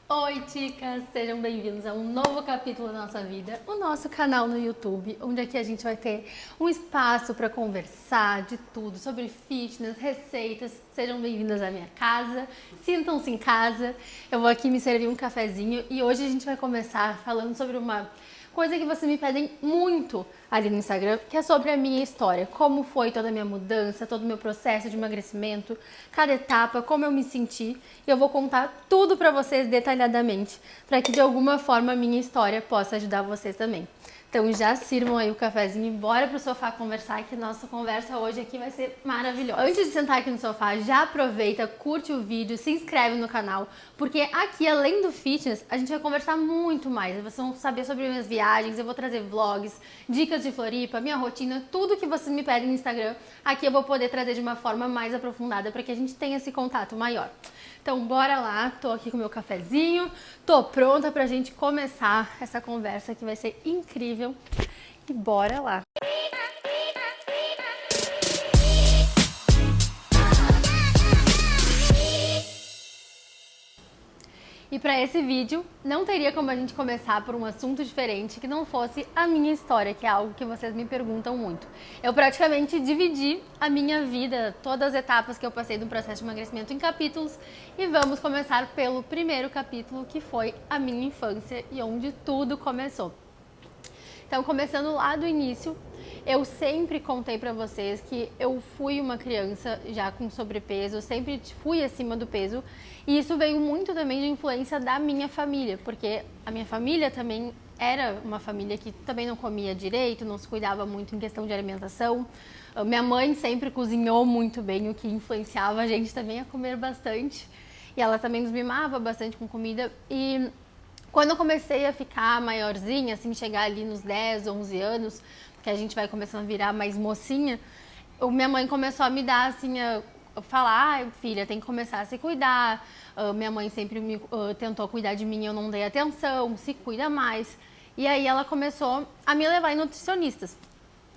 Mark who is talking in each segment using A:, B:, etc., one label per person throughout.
A: Oi, chicas! Sejam bem-vindos a um novo capítulo da nossa vida, o nosso canal no YouTube, onde aqui a gente vai ter um espaço para conversar de tudo, sobre fitness, receitas. Sejam bem-vindas à minha casa, sintam-se em casa. Eu vou aqui me servir um cafezinho e hoje a gente vai começar falando sobre uma coisa que vocês me pedem muito ali no Instagram, que é sobre a minha história. Como foi toda a minha mudança, todo o meu processo de emagrecimento, cada etapa, como eu me senti. E eu vou contar tudo pra vocês detalhadamente, para que de alguma forma a minha história possa ajudar vocês também. Então já sirvam aí o cafezinho e bora pro sofá conversar, que nossa conversa hoje aqui vai ser maravilhosa. Antes de sentar aqui no sofá, já aproveita, curte o vídeo, se inscreve no canal, porque aqui, além do fitness, a gente vai conversar muito mais. Vocês vão saber sobre minhas viagens, eu vou trazer vlogs, dicas de Floripa, minha rotina, tudo que vocês me pedem no Instagram, aqui eu vou poder trazer de uma forma mais aprofundada para que a gente tenha esse contato maior. Então bora lá, tô aqui com o meu cafezinho, tô pronta pra gente começar essa conversa que vai ser incrível e bora lá! E para esse vídeo, não teria como a gente começar por um assunto diferente que não fosse a minha história, que é algo que vocês me perguntam muito. Eu praticamente dividi a minha vida, todas as etapas que eu passei do processo de emagrecimento em capítulos, e vamos começar pelo primeiro capítulo, que foi a minha infância e onde tudo começou. Então, começando lá do início, eu sempre contei pra vocês que eu fui uma criança já com sobrepeso, sempre fui acima do peso, e isso veio muito também de influência da minha família, porque a minha família também era uma família que também não comia direito, não se cuidava muito em questão de alimentação. Minha mãe sempre cozinhou muito bem, o que influenciava a gente também a comer bastante, e ela também nos mimava bastante com comida. E quando eu comecei a ficar maiorzinha, assim, chegar ali nos 10, 11 anos, que a gente vai começando a virar mais mocinha, minha mãe começou a me dar, assim, a falar, filha, tem que começar a se cuidar. Minha mãe sempre tentou cuidar de mim, eu não dei atenção, se cuida mais. E aí ela começou a me levar em nutricionistas.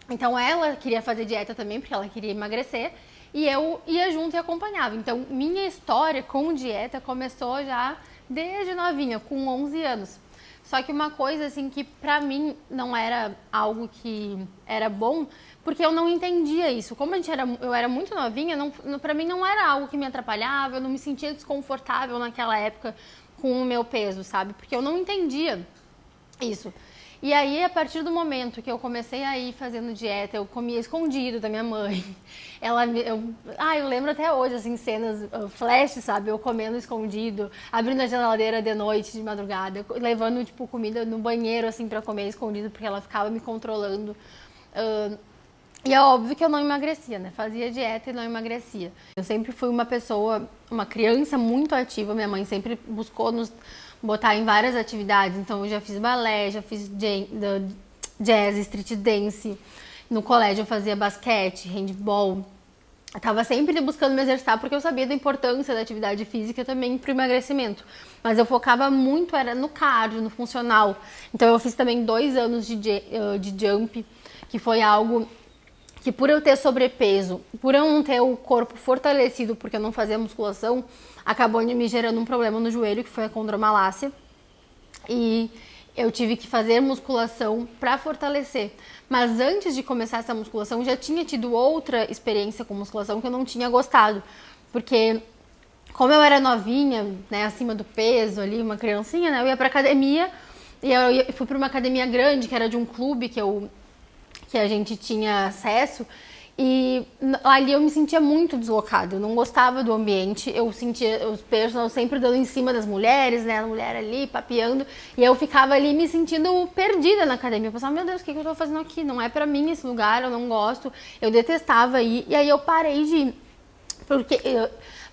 A: Então ela queria fazer dieta também, porque ela queria emagrecer, e eu ia junto e acompanhava. Então minha história com dieta começou já desde novinha, com 11 anos. Só que uma coisa assim que pra mim não era algo que era bom, porque eu não entendia isso. Como eu era muito novinha, pra mim não era algo que me atrapalhava, eu não me sentia desconfortável naquela época com o meu peso, sabe? Porque eu não entendia isso. E aí, a partir do momento que eu comecei a ir fazendo dieta, eu comia escondido da minha mãe. Eu lembro até hoje, assim, cenas, flash, sabe? Eu comendo escondido, abrindo a geladeira de noite, de madrugada, levando, tipo, comida no banheiro, assim, pra comer escondido, porque ela ficava me controlando. E é óbvio que eu não emagrecia, né? Fazia dieta e não emagrecia. Eu sempre fui uma pessoa, uma criança muito ativa. Minha mãe sempre buscou nos botar em várias atividades. Então eu já fiz balé, já fiz jazz, street dance. No colégio eu fazia basquete, handball. Eu tava sempre buscando me exercitar porque eu sabia da importância da atividade física também pro emagrecimento. Mas eu focava muito, era no cardio, no funcional. Então eu fiz também 2 anos de jump, que foi algo que, por eu ter sobrepeso, por eu não ter o corpo fortalecido, porque eu não fazia musculação, acabou me gerando um problema no joelho, que foi a condromalácia. E eu tive que fazer musculação para fortalecer. Mas antes de começar essa musculação, já tinha tido outra experiência com musculação que eu não tinha gostado. Porque como eu era novinha, né, acima do peso ali, uma criancinha, né, eu ia pra academia, e eu fui pra uma academia grande, que era de um clube que a gente tinha acesso, e ali eu me sentia muito deslocada, eu não gostava do ambiente, eu sentia os personagens sempre dando em cima das mulheres, né, a mulher ali papeando, e eu ficava ali me sentindo perdida na academia. Eu pensava, meu Deus, o que eu tô fazendo aqui? Não é pra mim esse lugar, eu não gosto, eu detestava ir, e aí eu parei de ir,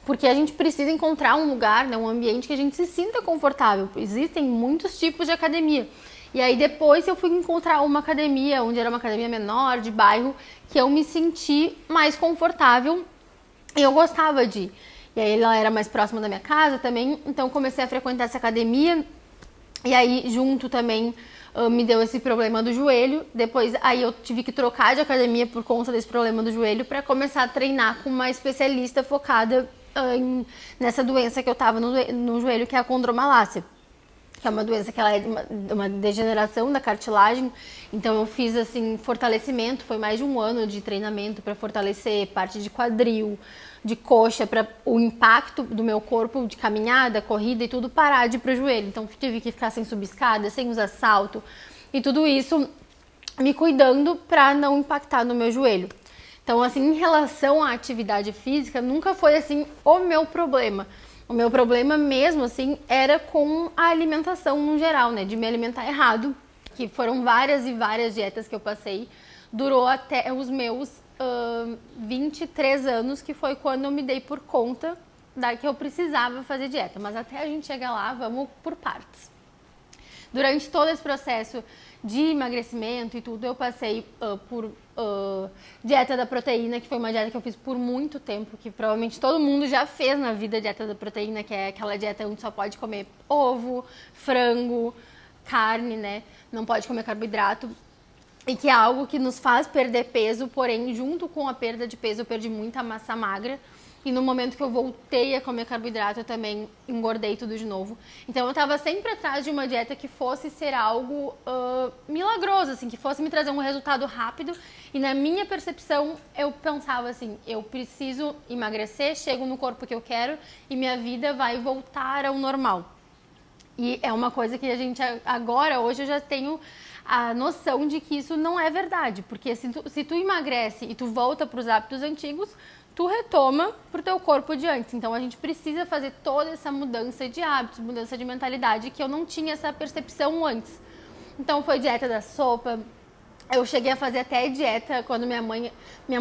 A: porque a gente precisa encontrar um lugar, né, um ambiente que a gente se sinta confortável. Existem muitos tipos de academia. E aí depois eu fui encontrar uma academia, onde era uma academia menor, de bairro, que eu me senti mais confortável e eu gostava de ir. E aí ela era mais próxima da minha casa também, então comecei a frequentar essa academia. E aí junto também me deu esse problema do joelho. Depois aí eu tive que trocar de academia por conta desse problema do joelho para começar a treinar com uma especialista focada nessa doença que eu tava no joelho, que é a condromalácia, que é uma doença que ela é uma degeneração da cartilagem. Então eu fiz assim fortalecimento, foi mais de 1 ano de treinamento para fortalecer parte de quadril, de coxa, para o impacto do meu corpo de caminhada, corrida e tudo parar de ir pro joelho. Então tive que ficar sem subir escada, sem usar salto e tudo isso me cuidando para não impactar no meu joelho. Então, assim, em relação à atividade física, nunca foi, assim, o meu problema. O meu problema mesmo, assim, era com a alimentação no geral, né? De me alimentar errado, que foram várias e várias dietas que eu passei. Durou até os meus 23 anos, que foi quando eu me dei por conta que eu precisava fazer dieta. Mas até a gente chegar lá, vamos por partes. Durante todo esse processo de emagrecimento e tudo, eu passei por dieta da proteína, que foi uma dieta que eu fiz por muito tempo, que provavelmente todo mundo já fez na vida, dieta da proteína, que é aquela dieta onde só pode comer ovo, frango, carne, né? Não pode comer carboidrato. E que é algo que nos faz perder peso, porém, junto com a perda de peso, eu perdi muita massa magra. E no momento que eu voltei a comer carboidrato, eu também engordei tudo de novo. Então eu tava sempre atrás de uma dieta que fosse ser algo milagroso, assim, que fosse me trazer um resultado rápido. E na minha percepção, eu pensava assim, eu preciso emagrecer, chego no corpo que eu quero e minha vida vai voltar ao normal. E é uma coisa que a gente agora, hoje eu já tenho a noção de que isso não é verdade. Porque se tu emagrece e tu volta para os hábitos antigos, tu retoma pro teu corpo de antes. Então a gente precisa fazer toda essa mudança de hábitos, mudança de mentalidade, que eu não tinha essa percepção antes. Então foi dieta da sopa. Eu cheguei a fazer até dieta quando minha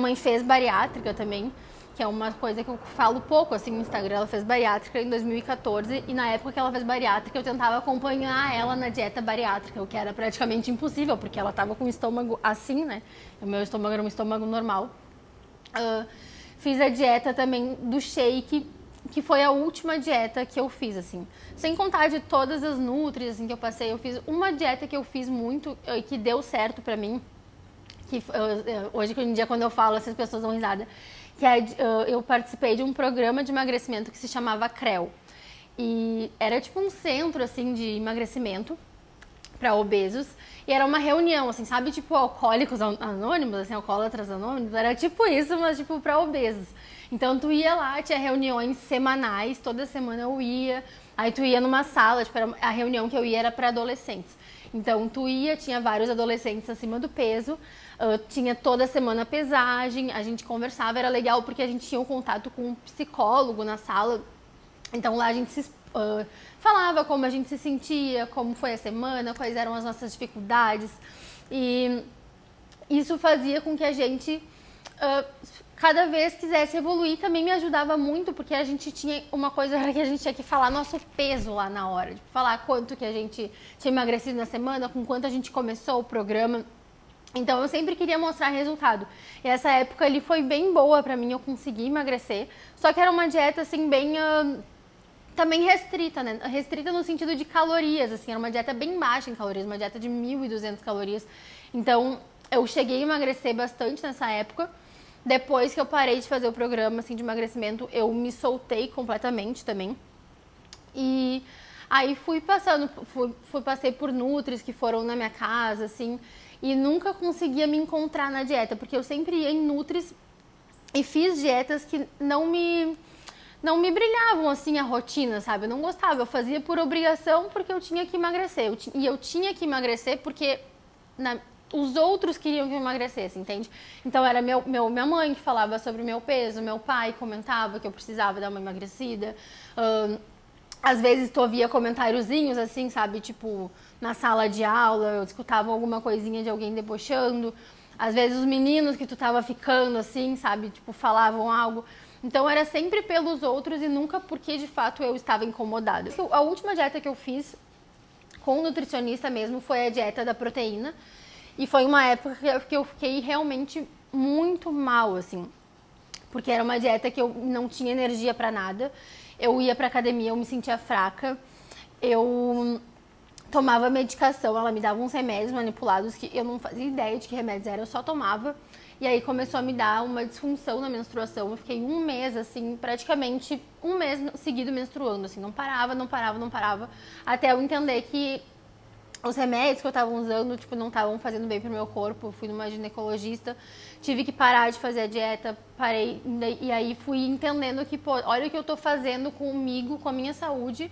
A: mãe fez bariátrica também, que é uma coisa que eu falo pouco assim no Instagram. Ela fez bariátrica em 2014 e na época que ela fez bariátrica eu tentava acompanhar ela na dieta bariátrica, o que era praticamente impossível, porque ela tava com o estômago assim, né? O meu estômago era um estômago normal. Fiz a dieta também do shake, que foi a última dieta que eu fiz, assim. Sem contar de todas as nutris, assim, que eu passei. Eu fiz uma dieta que eu fiz muito e que deu certo pra mim. Que hoje em dia, quando eu falo, essas pessoas dão risada. Que eu participei de um programa de emagrecimento que se chamava CREL. E era tipo um centro, assim, de emagrecimento para obesos. E era uma reunião, assim, sabe? Tipo alcoólicos anônimos, assim, alcoólatras anônimos. Era tipo isso, mas tipo para obesos. Então tu ia lá, tinha reuniões semanais, toda semana eu ia. Aí tu ia numa sala, tipo, a reunião que eu ia era para adolescentes. Então tu ia, tinha vários adolescentes acima do peso. Tinha toda semana pesagem, a gente conversava, era legal porque a gente tinha um contato com um psicólogo na sala. Então lá a gente falava como a gente se sentia, como foi a semana, quais eram as nossas dificuldades. E isso fazia com que a gente cada vez quisesse evoluir. Também me ajudava muito, porque a gente tinha uma coisa que a gente tinha que falar nosso peso lá na hora. Tipo, falar quanto que a gente tinha emagrecido na semana, com quanto a gente começou o programa. Então eu sempre queria mostrar resultado. E essa época ali foi bem boa pra mim, eu consegui emagrecer. Só que era uma dieta assim bem também restrita, né? Restrita no sentido de calorias, assim, era uma dieta bem baixa em calorias, uma dieta de 1.200 calorias. Então eu cheguei a emagrecer bastante nessa época. Depois que eu parei de fazer o programa assim, de emagrecimento, eu me soltei completamente também. E aí passei por nutris que foram na minha casa, assim, e nunca conseguia me encontrar na dieta, porque eu sempre ia em nutris e fiz dietas que não me brilhavam, assim, a rotina, sabe? Eu não gostava, eu fazia por obrigação porque eu tinha que emagrecer. E eu tinha que emagrecer porque os outros queriam que eu emagrecesse, entende? Então era minha mãe que falava sobre o meu peso, meu pai comentava que eu precisava dar uma emagrecida. Às vezes tu ouvia comentáriozinhos assim, sabe? Tipo, na sala de aula, eu escutava alguma coisinha de alguém debochando. Às vezes os meninos que tu tava ficando assim, sabe? Tipo, falavam algo. Então era sempre pelos outros e nunca porque de fato eu estava incomodada. A última dieta que eu fiz com nutricionista mesmo foi a dieta da proteína. E foi uma época que eu fiquei realmente muito mal, assim. Porque era uma dieta que eu não tinha energia pra nada. Eu ia pra academia, eu me sentia fraca. Eu tomava medicação, ela me dava uns remédios manipulados que eu não fazia ideia de que remédios eram, eu só tomava. E aí começou a me dar uma disfunção na menstruação. Eu fiquei um mês, assim, praticamente um mês seguido menstruando, assim, não parava, não parava, não parava. Até eu entender que os remédios que eu tava usando, tipo, não estavam fazendo bem pro meu corpo. Eu fui numa ginecologista, tive que parar de fazer a dieta, parei, e aí fui entendendo que, pô, olha o que eu tô fazendo comigo, com a minha saúde,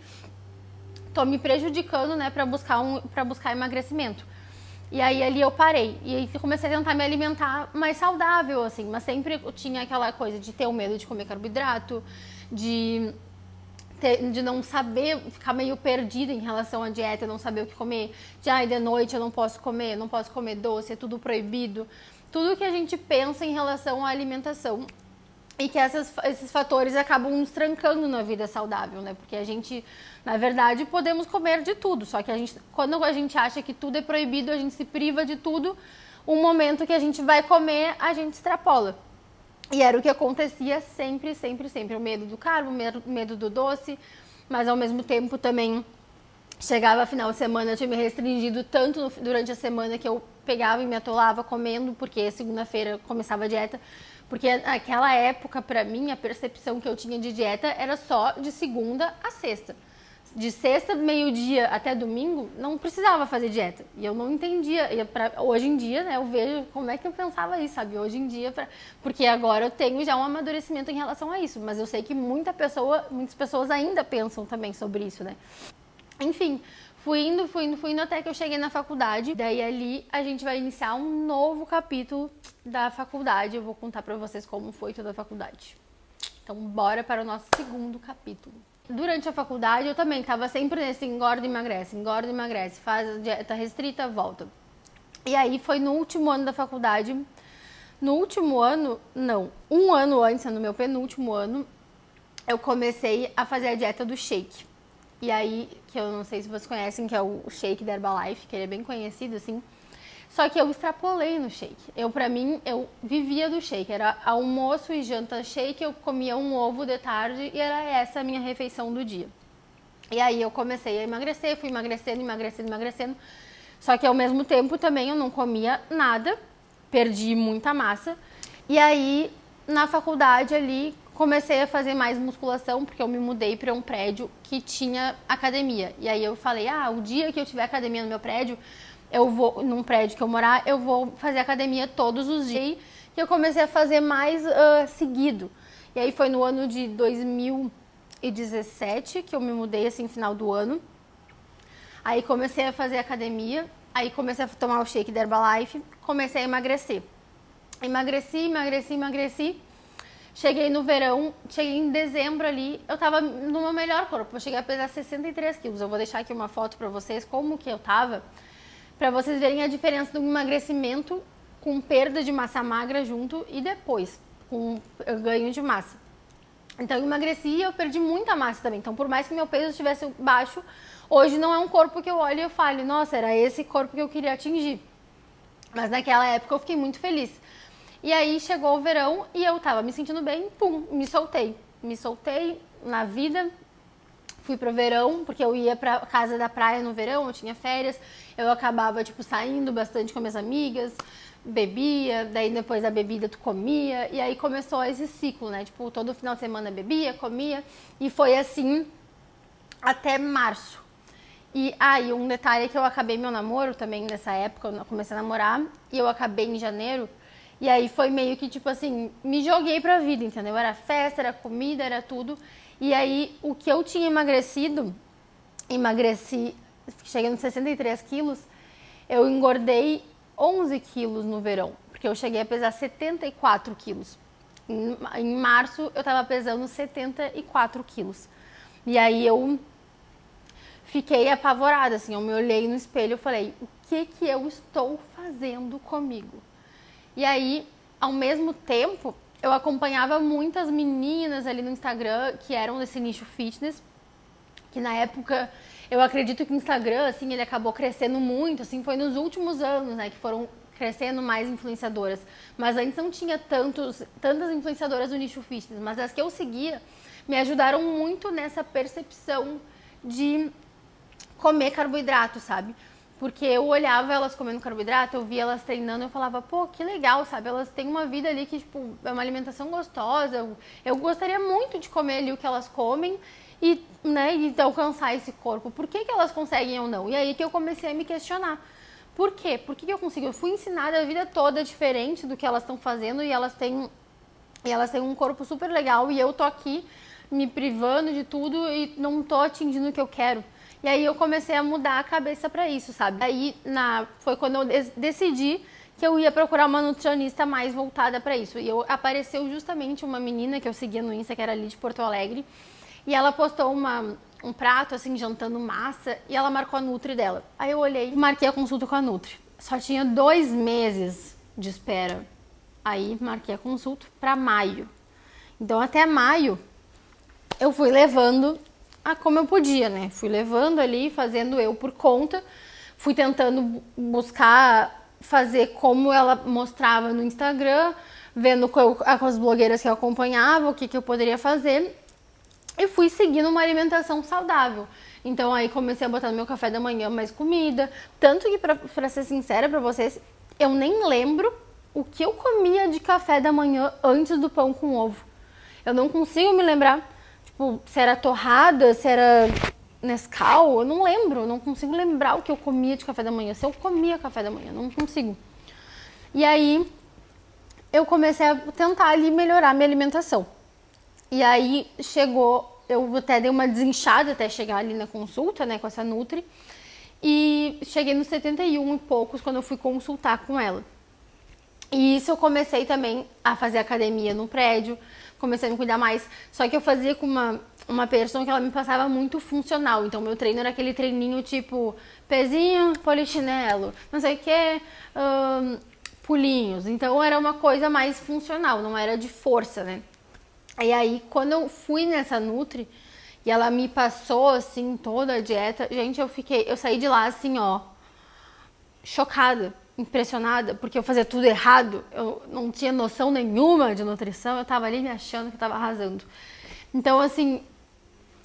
A: tô me prejudicando, né, pra buscar emagrecimento. E aí ali eu parei. E aí comecei a tentar me alimentar mais saudável, assim. Mas sempre eu tinha aquela coisa de ter o medo de comer carboidrato, de não saber, ficar meio perdida em relação à dieta, não saber o que comer. De noite eu não posso comer doce, é tudo proibido. Tudo que a gente pensa em relação à alimentação. E que esses fatores acabam nos trancando na vida saudável, né? Porque a gente, na verdade, podemos comer de tudo. Só que quando a gente acha que tudo é proibido, a gente se priva de tudo. O momento que a gente vai comer, a gente extrapola. E era o que acontecia sempre, sempre, sempre. O medo do carbo, o medo do doce. Mas, ao mesmo tempo, também chegava final de semana, eu tinha me restringido tanto durante a semana que eu pegava e me atolava comendo, porque segunda-feira começava a dieta. Porque naquela época, pra mim, a percepção que eu tinha de dieta era só de segunda a sexta. De sexta, meio-dia até domingo, não precisava fazer dieta. E eu não entendia. Hoje em dia, né, eu vejo como é que eu pensava isso, sabe? Hoje em dia, porque agora eu tenho já um amadurecimento em relação a isso. Mas eu sei que muitas pessoas ainda pensam também sobre isso, né? Enfim, fui indo até que eu cheguei na faculdade. Daí ali a gente vai iniciar um novo capítulo da faculdade. Eu vou contar pra vocês como foi toda a faculdade. Então bora para o nosso segundo capítulo. Durante a faculdade eu também tava sempre nesse engorda e emagrece, faz a dieta restrita, volta. E aí foi no último ano da faculdade. No último ano, não, um ano antes, no meu penúltimo ano, eu comecei a fazer a dieta do shake. E aí, que eu não sei se vocês conhecem, que é o shake da Herbalife, que ele é bem conhecido, assim. Só que eu extrapolei no shake. Pra mim, eu vivia do shake. Era almoço e janta shake, eu comia um ovo de tarde e era essa a minha refeição do dia. E aí eu comecei a emagrecer, fui emagrecendo. Só que ao mesmo tempo também eu não comia nada, perdi muita massa. E aí, na faculdade ali, comecei a fazer mais musculação, porque eu me mudei para um prédio que tinha academia. E aí eu falei, o dia que eu tiver academia no meu prédio, eu vou, num prédio que eu morar, eu vou fazer academia todos os dias. E eu comecei a fazer mais seguido. E aí foi no ano de 2017 que eu me mudei, assim, final do ano. Aí comecei a fazer academia, aí comecei a tomar o shake da Herbalife, comecei a emagrecer. Emagreci. Cheguei no verão, cheguei em dezembro ali, eu tava no meu melhor corpo, eu cheguei a pesar 63 quilos. Eu vou deixar aqui uma foto pra vocês, como que eu tava, pra vocês verem a diferença do emagrecimento com perda de massa magra junto e depois com ganho de massa. Então eu emagreci e eu perdi muita massa também. Então por mais que meu peso estivesse baixo, hoje não é um corpo que eu olho e eu falo, nossa, era esse corpo que eu queria atingir. Mas naquela época eu fiquei muito feliz. E aí chegou o verão e eu tava me sentindo bem, pum, me soltei. Me soltei na vida, fui pro verão, porque eu ia pra casa da praia no verão, eu tinha férias, eu acabava, tipo, saindo bastante com minhas amigas, bebia, daí depois da bebida tu comia, e aí começou esse ciclo, né? Tipo, todo final de semana bebia, comia, e foi assim até março. E aí, um detalhe é que eu acabei meu namoro também nessa época, eu comecei a namorar, e eu acabei em janeiro. E aí foi meio que, tipo assim, me joguei pra vida, entendeu? Era festa, era comida, era tudo. E aí, o que eu tinha emagreci, cheguei nos 63 quilos, eu engordei 11 quilos no verão, porque eu cheguei a pesar 74 quilos. Em março, eu tava pesando 74 quilos. E aí, eu fiquei apavorada, assim, eu me olhei no espelho e falei, o que que eu estou fazendo comigo? E aí, ao mesmo tempo, eu acompanhava muitas meninas ali no Instagram que eram desse nicho fitness, que na época, eu acredito que o Instagram, assim, ele acabou crescendo muito, assim, foi nos últimos anos, né, que foram crescendo mais influenciadoras. Mas antes não tinha tantas influenciadoras do nicho fitness, mas as que eu seguia me ajudaram muito nessa percepção de comer carboidrato, sabe? Porque eu olhava elas comendo carboidrato, eu via elas treinando, eu falava, pô, que legal, sabe? Elas têm uma vida ali que, tipo, é uma alimentação gostosa. Eu gostaria muito de comer ali o que elas comem e, né, e alcançar esse corpo. Por que elas conseguem ou não? E aí que eu comecei a me questionar. Por quê? Por que eu consigo? Eu fui ensinada a vida toda diferente do que elas estão fazendo e elas têm um corpo super legal e eu tô aqui me privando de tudo e não tô atingindo o que eu quero. E aí eu comecei a mudar a cabeça pra isso, sabe? Aí foi quando eu decidi que eu ia procurar uma nutricionista mais voltada pra isso. E apareceu justamente uma menina que eu seguia no Insta, que era ali de Porto Alegre, e ela postou um prato, assim, jantando massa, e ela marcou a Nutri dela. Aí eu olhei e marquei a consulta com a Nutri. Só tinha 2 meses de espera. Aí marquei a consulta pra maio. Então até maio eu fui levando como eu podia, né? Fui levando ali, fazendo eu por conta. Fui tentando buscar fazer como ela mostrava no Instagram, vendo com as blogueiras que eu acompanhava, o que eu poderia fazer. E fui seguindo uma alimentação saudável. Então aí comecei a botar no meu café da manhã mais comida. Tanto que, pra ser sincera pra vocês, eu nem lembro o que eu comia de café da manhã antes do pão com ovo. Eu não consigo me lembrar, tipo, se era torrada, se era Nescau, eu não lembro. Eu não consigo lembrar o que eu comia de café da manhã. Se eu comia café da manhã, não consigo. E aí eu comecei a tentar ali melhorar minha alimentação. E aí eu até dei uma desinchada até chegar ali na consulta, né, com essa Nutri. E cheguei nos 71 e poucos quando eu fui consultar com ela. E isso eu comecei também a fazer academia no prédio, comecei a me cuidar mais. Só que eu fazia com uma pessoa que ela me passava muito funcional. Então meu treino era aquele treininho tipo pezinho, polichinelo, não sei o que, pulinhos. Então era uma coisa mais funcional, não era de força, né? E aí, quando eu fui nessa Nutri e ela me passou, assim, toda a dieta, gente, eu saí de lá, assim, ó, chocada, impressionada, porque eu fazia tudo errado, eu não tinha noção nenhuma de nutrição, eu tava ali me achando que eu tava arrasando. Então, assim,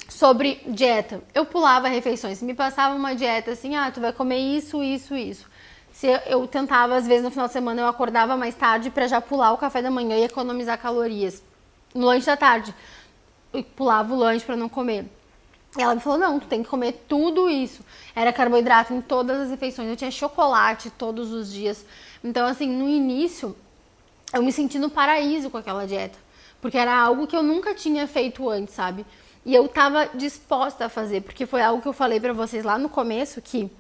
A: sobre dieta, eu pulava refeições, me passava uma dieta assim, tu vai comer isso, isso, isso. Se eu tentava, às vezes, no final de semana, eu acordava mais tarde pra já pular o café da manhã e economizar calorias. No lanche da tarde, eu pulava o lanche pra não comer. E ela me falou, não, tu tem que comer tudo isso. Era carboidrato em todas as refeições. Eu tinha chocolate todos os dias. Então, assim, no início, eu me senti no paraíso com aquela dieta. Porque era algo que eu nunca tinha feito antes, sabe? E eu tava disposta a fazer. Porque foi algo que eu falei pra vocês lá no começo, que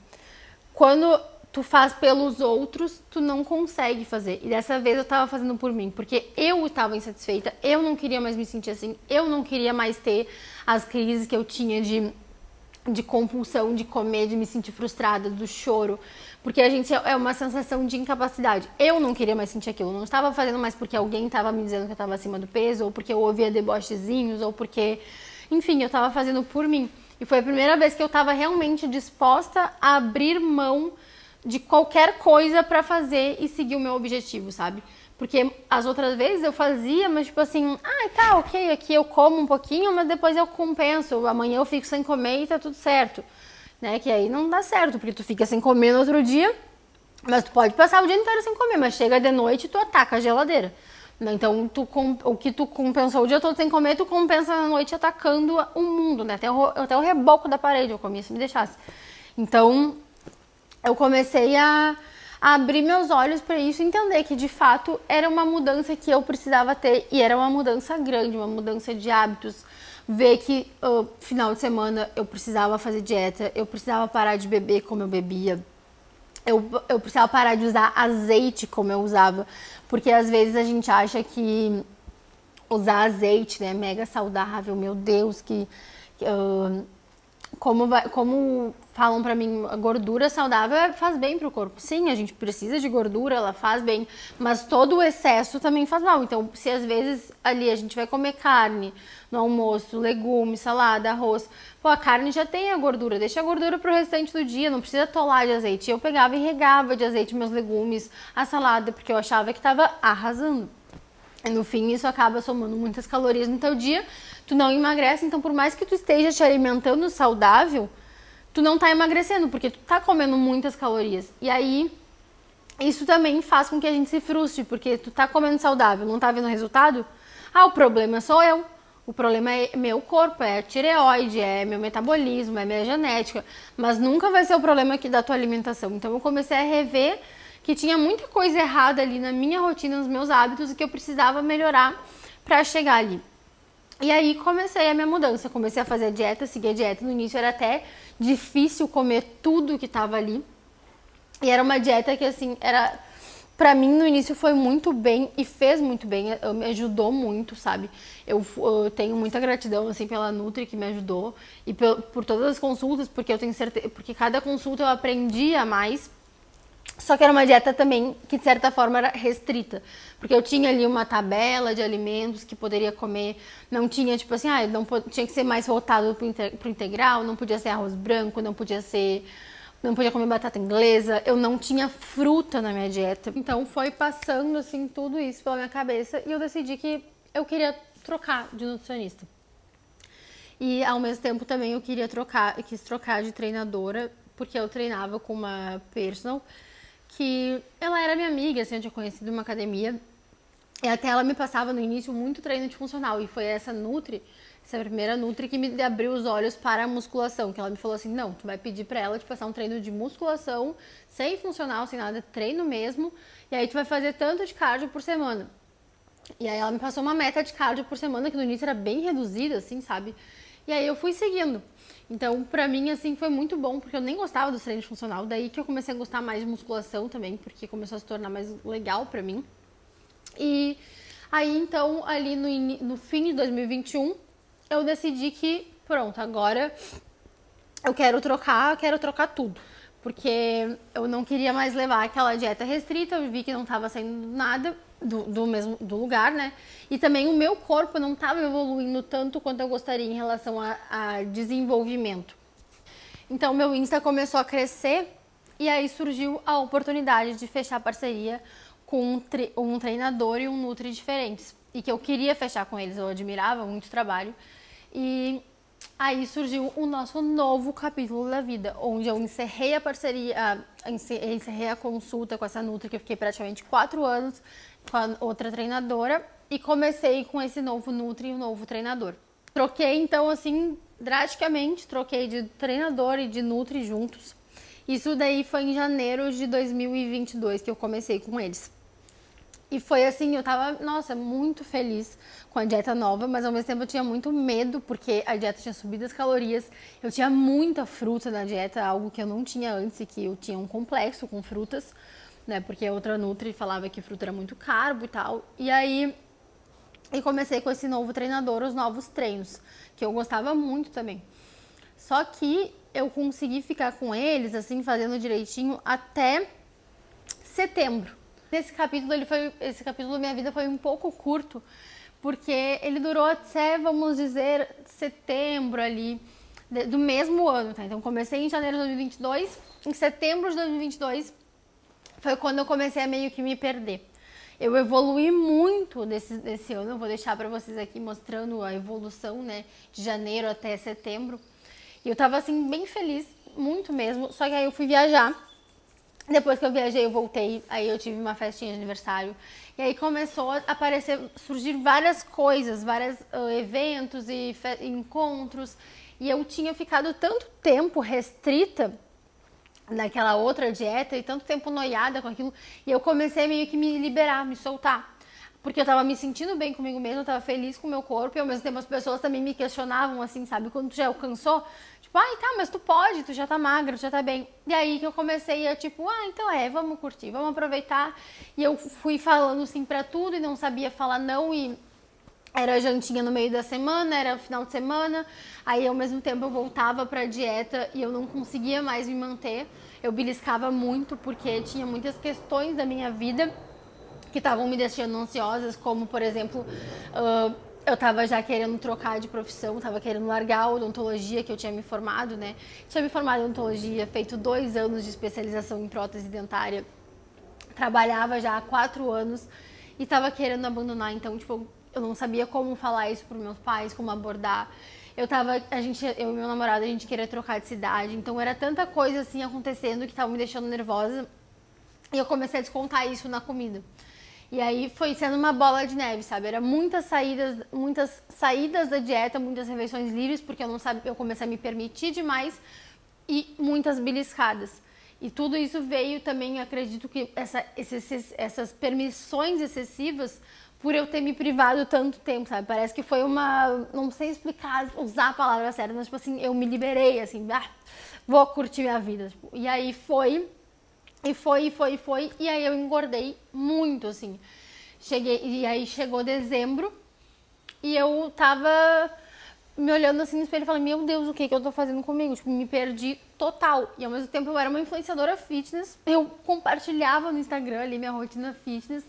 A: quando tu faz pelos outros, tu não consegue fazer. E dessa vez eu tava fazendo por mim, porque eu tava insatisfeita, eu não queria mais me sentir assim, eu não queria mais ter as crises que eu tinha de compulsão, de comer, de me sentir frustrada, do choro. Porque a gente é uma sensação de incapacidade. Eu não queria mais sentir aquilo, eu não estava fazendo mais porque alguém tava me dizendo que eu tava acima do peso, ou porque eu ouvia debochezinhos, ou porque... Enfim, eu tava fazendo por mim. E foi a primeira vez que eu tava realmente disposta a abrir mão de qualquer coisa pra fazer e seguir o meu objetivo, sabe? Porque as outras vezes eu fazia, mas tipo assim, tá, ok, aqui eu como um pouquinho, mas depois eu compenso, amanhã eu fico sem comer e tá tudo certo, né? Que aí não dá certo, porque tu fica sem comer no outro dia, mas tu pode passar o dia inteiro sem comer, mas chega de noite e tu ataca a geladeira. Então, o que tu compensou o dia todo sem comer, tu compensa na noite atacando o mundo, né? Até o reboco da parede eu comia, se me deixasse. Então, eu comecei a abrir meus olhos para isso e entender que, de fato, era uma mudança que eu precisava ter e era uma mudança grande, uma mudança de hábitos. Ver que final de semana eu precisava fazer dieta, eu precisava parar de beber como eu bebia, eu precisava parar de usar azeite como eu usava, porque às vezes a gente acha que usar azeite, né, é mega saudável, meu Deus, como falam pra mim, a gordura saudável faz bem pro corpo. Sim, a gente precisa de gordura, ela faz bem, mas todo o excesso também faz mal. Então, se às vezes ali a gente vai comer carne no almoço, legumes, salada, arroz, pô, a carne já tem a gordura, deixa a gordura pro restante do dia, não precisa tolar de azeite. Eu pegava e regava de azeite meus legumes, a salada, porque eu achava que tava arrasando. E no fim, isso acaba somando muitas calorias no teu dia, tu não emagrece, então por mais que tu esteja te alimentando saudável, tu não tá emagrecendo, porque tu tá comendo muitas calorias. E aí, isso também faz com que a gente se frustre, porque tu tá comendo saudável, não tá vendo resultado? Ah, o problema sou eu. O problema é meu corpo, é a tireoide, é meu metabolismo, é minha genética. Mas nunca vai ser o problema aqui da tua alimentação. Então eu comecei a rever que tinha muita coisa errada ali na minha rotina, nos meus hábitos, e que eu precisava melhorar pra chegar ali. E aí comecei a minha mudança, comecei a fazer dieta, seguir a dieta. No início era até difícil comer tudo que tava ali. E era uma dieta que, assim, era... Pra mim, no início, foi muito bem e fez muito bem, me ajudou muito, sabe? Eu tenho muita gratidão, assim, pela Nutri que me ajudou e por todas as consultas, porque eu tenho certeza... Porque cada consulta eu aprendia mais. Só que era uma dieta também que, de certa forma, era restrita. Porque eu tinha ali uma tabela de alimentos que poderia comer. Não tinha, tipo assim, não tinha que ser mais voltado pro integral, não podia ser arroz branco, não podia comer batata inglesa, eu não tinha fruta na minha dieta. Então foi passando assim tudo isso pela minha cabeça e eu decidi que eu queria trocar de nutricionista. E ao mesmo tempo também eu quis trocar de treinadora, porque eu treinava com uma personal que ela era minha amiga, assim, eu tinha conhecido uma academia. E até ela me passava no início muito treino de funcional. E foi essa primeira Nutri que me abriu os olhos para a musculação. Que ela me falou assim, não, tu vai pedir pra ela te passar um treino de musculação, sem funcional, sem nada, treino mesmo. E aí tu vai fazer tanto de cardio por semana. E aí ela me passou uma meta de cardio por semana, que no início era bem reduzida, assim, sabe? E aí eu fui seguindo. Então, pra mim, assim, foi muito bom, porque eu nem gostava dos treinos funcional. Daí que eu comecei a gostar mais de musculação também, porque começou a se tornar mais legal pra mim. E aí, então, ali no fim de 2021, eu decidi que, pronto, agora eu quero trocar tudo. Porque eu não queria mais levar aquela dieta restrita, eu vi que não estava saindo nada do lugar, né? E também o meu corpo não estava evoluindo tanto quanto eu gostaria em relação a desenvolvimento. Então, meu Insta começou a crescer e aí surgiu a oportunidade de fechar parceria com um treinador e um Nutri diferentes. E que eu queria fechar com eles, eu admirava muito o trabalho. E aí surgiu o nosso novo capítulo da vida, onde eu encerrei a parceria, encerrei a consulta com essa Nutri, que eu fiquei praticamente 4 anos com a outra treinadora, e comecei com esse novo Nutri e um novo treinador. Troquei, então, assim, drasticamente, troquei de treinador e de Nutri juntos. Isso daí foi em janeiro de 2022 que eu comecei com eles. E foi assim, eu tava, nossa, muito feliz com a dieta nova, mas ao mesmo tempo eu tinha muito medo, porque a dieta tinha subido as calorias, eu tinha muita fruta na dieta, algo que eu não tinha antes, e que eu tinha um complexo com frutas, né, porque a outra Nutri falava que fruta era muito carbo e tal, e aí eu comecei com esse novo treinador, os novos treinos, que eu gostava muito também. Só que eu consegui ficar com eles, assim, fazendo direitinho até setembro. Esse capítulo da minha vida foi um pouco curto, porque ele durou até, vamos dizer, setembro ali, do mesmo ano, tá? Então comecei em janeiro de 2022, em setembro de 2022 foi quando eu comecei a meio que me perder. Eu evolui muito desse ano, eu vou deixar pra vocês aqui mostrando a evolução, né, de janeiro até setembro. E eu tava assim, bem feliz, muito mesmo, só que aí eu fui viajar. Depois que eu viajei, eu voltei, aí eu tive uma festinha de aniversário. E aí começou a surgir várias coisas, vários eventos e encontros. E eu tinha ficado tanto tempo restrita naquela outra dieta e tanto tempo noiada com aquilo. E eu comecei meio que me liberar, me soltar. Porque eu tava me sentindo bem comigo mesma, eu tava feliz com o meu corpo. E ao mesmo tempo as pessoas também me questionavam, assim, sabe? Quando tu já alcançou, tipo, tá, mas tu pode, tu já tá magra, tu já tá bem. E aí que eu comecei a, tipo, então vamos curtir, vamos aproveitar. E eu fui falando sim pra tudo e não sabia falar não. E era jantinha no meio da semana, era final de semana. Aí ao mesmo tempo eu voltava pra dieta e eu não conseguia mais me manter. Eu beliscava muito porque tinha muitas questões da minha vida que estavam me deixando ansiosas, como, por exemplo, eu tava já querendo trocar de profissão, tava querendo largar a odontologia, que eu tinha me formado, né? Tinha me formado em odontologia, feito 2 anos de especialização em prótese dentária, trabalhava já há 4 anos e tava querendo abandonar, então, tipo, eu não sabia como falar isso pros meus pais, como abordar. eu e meu namorado, a gente queria trocar de cidade, então era tanta coisa assim acontecendo que tava me deixando nervosa. E eu comecei a descontar isso na comida. E aí foi sendo uma bola de neve, sabe? Era muitas saídas da dieta, muitas refeições livres, porque eu não sabia, eu comecei a me permitir demais e muitas beliscadas. E tudo isso veio também, acredito que essas permissões excessivas por eu ter me privado tanto tempo, sabe? Parece que foi não sei explicar, usar a palavra certa, mas tipo assim, eu me liberei, assim, vou curtir minha vida. Tipo, e aí foi, e aí eu engordei muito, assim. E aí chegou dezembro e eu tava me olhando assim no espelho e falando, meu Deus, o que eu tô fazendo comigo? Tipo, me perdi total. E ao mesmo tempo eu era uma influenciadora fitness, eu compartilhava no Instagram ali minha rotina fitness,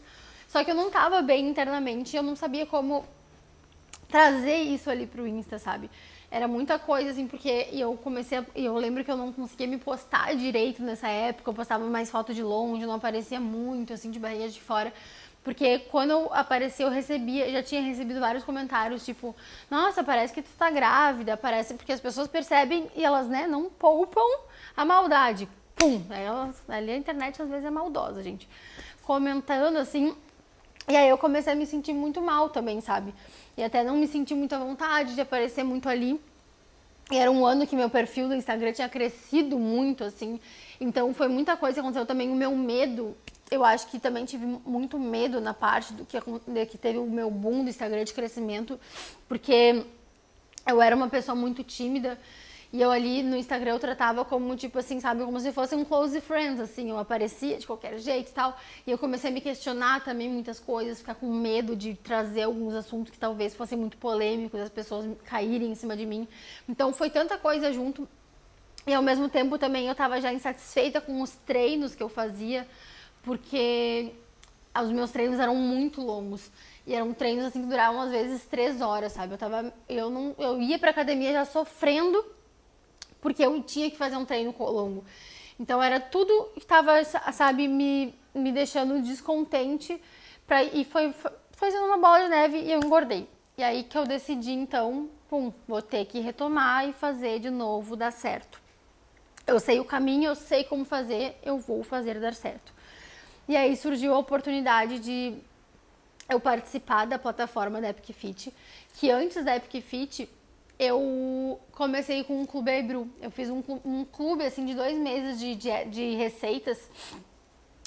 A: só que eu não tava bem internamente, eu não sabia como trazer isso ali pro Insta, sabe? Era muita coisa, assim, porque eu lembro que eu não conseguia me postar direito nessa época, eu postava mais foto de longe, não aparecia muito, assim, de barriga de fora. Porque quando eu apareci, já tinha recebido vários comentários, tipo, nossa, parece que tu tá grávida, parece, porque as pessoas percebem e elas, né, não poupam a maldade. Pum! Ali a internet às vezes é maldosa, gente. Comentando, assim, e aí eu comecei a me sentir muito mal também, sabe? E até não me senti muito à vontade de aparecer muito ali. E era um ano que meu perfil do Instagram tinha crescido muito, assim. Então foi muita coisa que aconteceu também. O meu medo, eu acho que também tive muito medo na parte que teve o meu boom do Instagram de crescimento. Porque eu era uma pessoa muito tímida. E eu ali no Instagram eu tratava como, tipo assim, sabe, como se fosse um close friends, assim, eu aparecia de qualquer jeito e tal. E eu comecei a me questionar também muitas coisas, ficar com medo de trazer alguns assuntos que talvez fossem muito polêmicos, as pessoas caírem em cima de mim. Então foi tanta coisa junto. E ao mesmo tempo também eu tava já insatisfeita com os treinos que eu fazia, porque os meus treinos eram muito longos. E eram treinos assim que duravam às vezes 3 horas, sabe? Eu ia pra academia já sofrendo porque eu tinha que fazer um treino longo. Então era tudo que estava, sabe, me deixando descontente. E foi sendo uma bola de neve e eu engordei. E aí que eu decidi, então, vou ter que retomar e fazer de novo dar certo. Eu sei o caminho, eu sei como fazer, eu vou fazer dar certo. E aí surgiu a oportunidade de eu participar da plataforma da Epic Fit, que antes da Epic Fit eu comecei com um clube Ebru. Eu fiz um clube assim de 2 meses de receitas,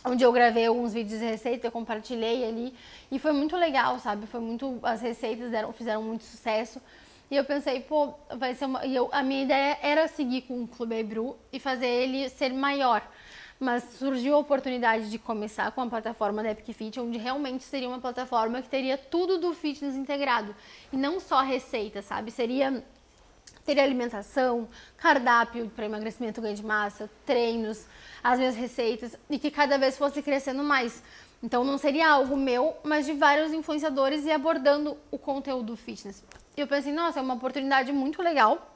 A: onde eu gravei alguns vídeos de receita, eu compartilhei ali e foi muito legal, sabe? As receitas fizeram muito sucesso. E eu pensei, vai ser a minha ideia era seguir com o Clube Ebru e fazer ele ser maior. Mas surgiu a oportunidade de começar com a plataforma da Epic Fit, onde realmente seria uma plataforma que teria tudo do fitness integrado. E não só receita, sabe? Teria alimentação, cardápio para emagrecimento, ganho de massa, treinos, as minhas receitas, e que cada vez fosse crescendo mais. Então não seria algo meu, mas de vários influenciadores e abordando o conteúdo fitness. E eu pensei, nossa, é uma oportunidade muito legal.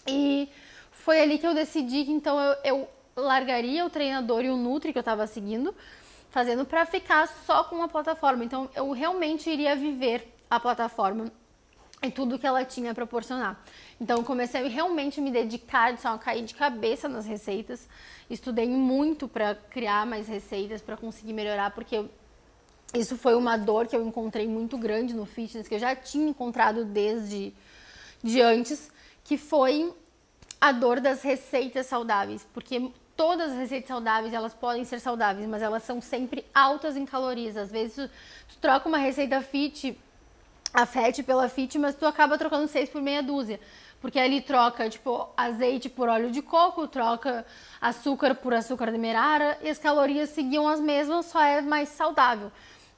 A: E foi ali que eu decidi que então eu largaria o treinador e o Nutri que eu estava seguindo, fazendo para ficar só com a plataforma. Então eu realmente iria viver a plataforma e tudo que ela tinha a proporcionar. Então eu comecei a realmente me dedicar, só cair de cabeça nas receitas. Estudei muito para criar mais receitas, para conseguir melhorar, porque isso foi uma dor que eu encontrei muito grande no fitness, que eu já tinha encontrado desde antes, que foi a dor das receitas saudáveis, porque todas as receitas saudáveis, elas podem ser saudáveis, mas elas são sempre altas em calorias. Às vezes tu troca uma receita fit, a FET pela fit, mas tu acaba trocando 6 por meia dúzia. Porque ali troca, tipo, azeite por óleo de coco, troca açúcar por açúcar demerara e as calorias seguiam as mesmas, só é mais saudável.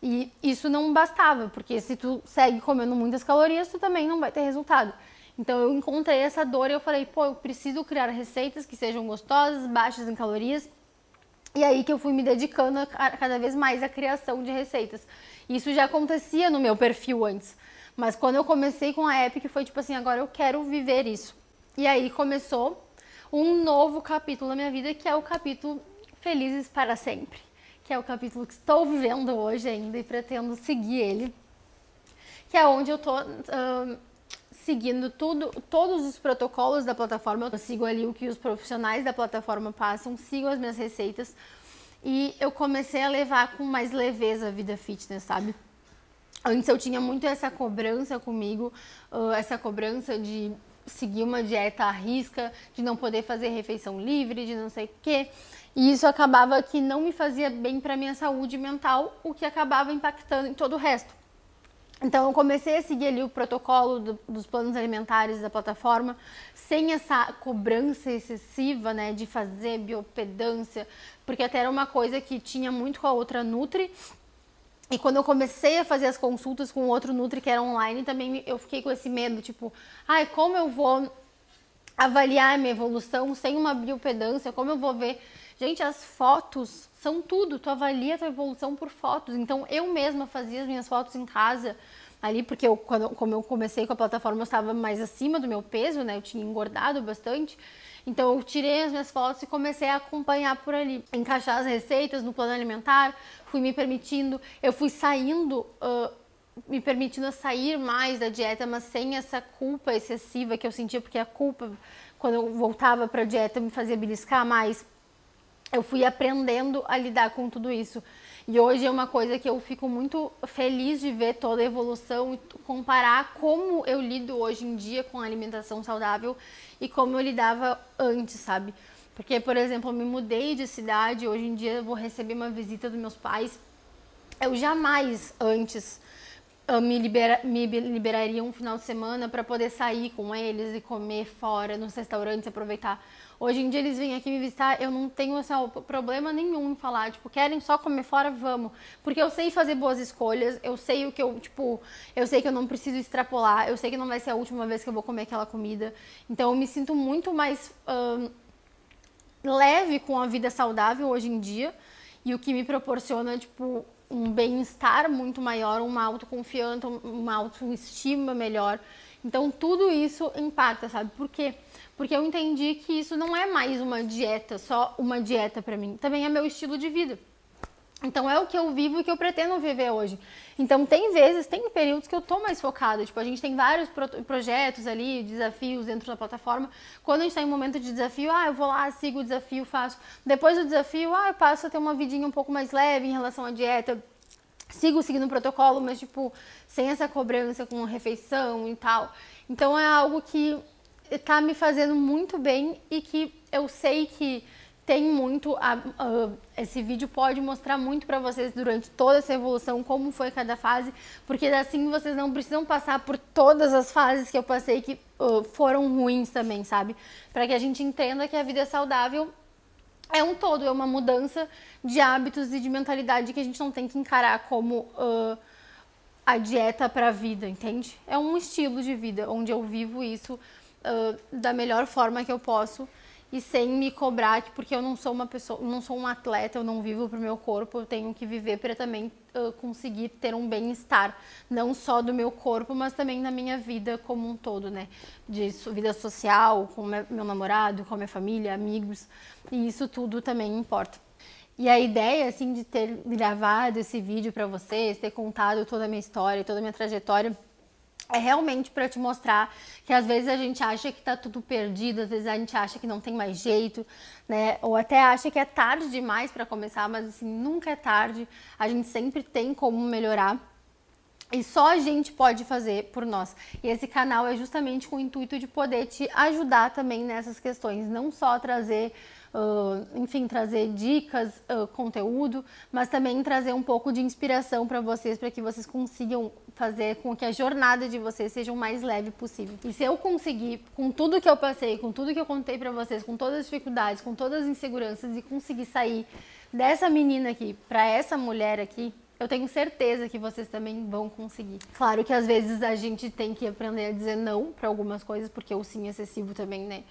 A: E isso não bastava, porque se tu segue comendo muitas calorias, tu também não vai ter resultado. Então eu encontrei essa dor e eu falei, eu preciso criar receitas que sejam gostosas, baixas em calorias. E aí que eu fui me dedicando cada vez mais à criação de receitas. Isso já acontecia no meu perfil antes. Mas quando eu comecei com a Epic, foi tipo assim, agora eu quero viver isso. E aí começou um novo capítulo da minha vida, que é o capítulo Felizes para Sempre. Que é o capítulo que estou vivendo hoje ainda e pretendo seguir ele. Que é onde eu tô seguindo todos os protocolos da plataforma. Eu sigo ali o que os profissionais da plataforma passam, sigo as minhas receitas e eu comecei a levar com mais leveza a vida fitness, sabe? Antes eu tinha muito essa cobrança comigo, essa cobrança de seguir uma dieta à risca, de não poder fazer refeição livre, de não sei o quê. E isso acabava que não me fazia bem para minha saúde mental, o que acabava impactando em todo o resto. Então eu comecei a seguir ali o protocolo dos planos alimentares da plataforma, sem essa cobrança excessiva, né, de fazer biopedância, porque até era uma coisa que tinha muito com a outra Nutri. E quando eu comecei a fazer as consultas com outro Nutri que era online, também eu fiquei com esse medo, tipo, ai, como eu vou avaliar a minha evolução sem uma biopedância, como eu vou ver... Gente, as fotos são tudo, tu avalia a tua evolução por fotos. Então, eu mesma fazia as minhas fotos em casa, ali, porque como eu comecei com a plataforma, eu estava mais acima do meu peso, né? Eu tinha engordado bastante. Então, eu tirei as minhas fotos e comecei a acompanhar por ali. Encaixar as receitas no plano alimentar, fui me permitindo, eu fui saindo... me permitindo sair mais da dieta, mas sem essa culpa excessiva que eu sentia, porque a culpa, quando eu voltava para a dieta, me fazia beliscar mais. Eu fui aprendendo a lidar com tudo isso. E hoje é uma coisa que eu fico muito feliz de ver toda a evolução e comparar como eu lido hoje em dia com a alimentação saudável e como eu lidava antes, sabe? Porque, por exemplo, eu me mudei de cidade, hoje em dia eu vou receber uma visita dos meus pais. Eu jamais antes me liberaria um final de semana para poder sair com eles e comer fora nos restaurantes, aproveitar. Hoje em dia eles vêm aqui me visitar, eu não tenho assim, problema nenhum em falar, tipo, querem só comer fora, vamos. Porque eu sei fazer boas escolhas, eu sei o que eu sei que eu não preciso extrapolar, eu sei que não vai ser a última vez que eu vou comer aquela comida. Então eu me sinto muito mais leve com a vida saudável hoje em dia e o que me proporciona, tipo, um bem-estar muito maior, uma autoconfiança, uma autoestima melhor. Então tudo isso impacta, sabe? Por quê? Porque eu entendi que isso não é mais uma dieta, só uma dieta pra mim. Também é meu estilo de vida. Então é o que eu vivo e que eu pretendo viver hoje. Então tem períodos que eu tô mais focada. Tipo, a gente tem vários projetos ali, desafios dentro da plataforma. Quando a gente tá em um momento de desafio, eu vou lá, sigo o desafio, faço. Depois do desafio, eu passo a ter uma vidinha um pouco mais leve em relação à dieta. Sigo seguindo o protocolo, mas tipo, sem essa cobrança com refeição e tal. Então é algo que tá me fazendo muito bem e que eu sei que tem muito, esse vídeo pode mostrar muito pra vocês durante toda essa evolução, como foi cada fase, porque assim vocês não precisam passar por todas as fases que eu passei que foram ruins também, sabe? Pra que a gente entenda que a vida saudável é um todo, é uma mudança de hábitos e de mentalidade que a gente não tem que encarar como a dieta pra vida, entende? É um estilo de vida, onde eu vivo isso da melhor forma que eu posso e sem me cobrar, porque eu não sou uma pessoa, não sou um atleta, eu não vivo pro meu corpo, eu tenho que viver para também conseguir ter um bem-estar, não só do meu corpo, mas também na minha vida como um todo, né? De vida social, com meu namorado, com a minha família, amigos, e isso tudo também importa. E a ideia, assim, de ter gravado esse vídeo para vocês, ter contado toda a minha história, toda a minha trajetória, é realmente para te mostrar que às vezes a gente acha que tá tudo perdido, às vezes a gente acha que não tem mais jeito, né? Ou até acha que é tarde demais para começar, mas assim, nunca é tarde. A gente sempre tem como melhorar. E só a gente pode fazer por nós. E esse canal é justamente com o intuito de poder te ajudar também nessas questões, não só trazer trazer dicas, conteúdo, mas também trazer um pouco de inspiração para vocês que vocês consigam fazer com que a jornada de vocês seja o mais leve possível. E se eu conseguir, com tudo que eu passei, com tudo que eu contei para vocês, com todas as dificuldades, com todas as inseguranças e conseguir sair dessa menina aqui para essa mulher aqui, eu tenho certeza que vocês também vão conseguir. Claro que às vezes a gente tem que aprender a dizer não para algumas coisas, porque o sim excessivo também, né?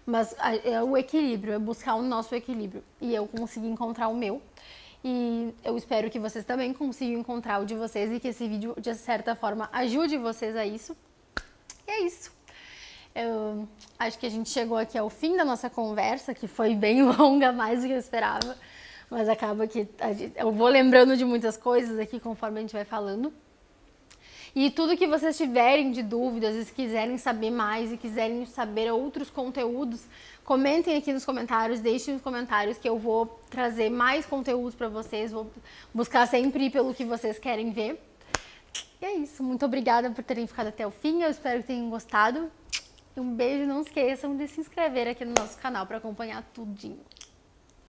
A: Mas é o equilíbrio, é buscar o nosso equilíbrio. E eu consegui encontrar o meu. E eu espero que vocês também consigam encontrar o de vocês e que esse vídeo, de certa forma, ajude vocês a isso. E é isso. Eu acho que a gente chegou aqui ao fim da nossa conversa, que foi bem longa, mais do que eu esperava. Mas acaba que eu vou lembrando de muitas coisas aqui conforme a gente vai falando. E tudo que vocês tiverem de dúvidas, e se quiserem saber mais e quiserem saber outros conteúdos, comentem aqui nos comentários, deixem nos comentários que eu vou trazer mais conteúdos para vocês, vou buscar sempre ir pelo que vocês querem ver. E é isso, muito obrigada por terem ficado até o fim, eu espero que tenham gostado. Um beijo, não esqueçam de se inscrever aqui no nosso canal para acompanhar tudinho.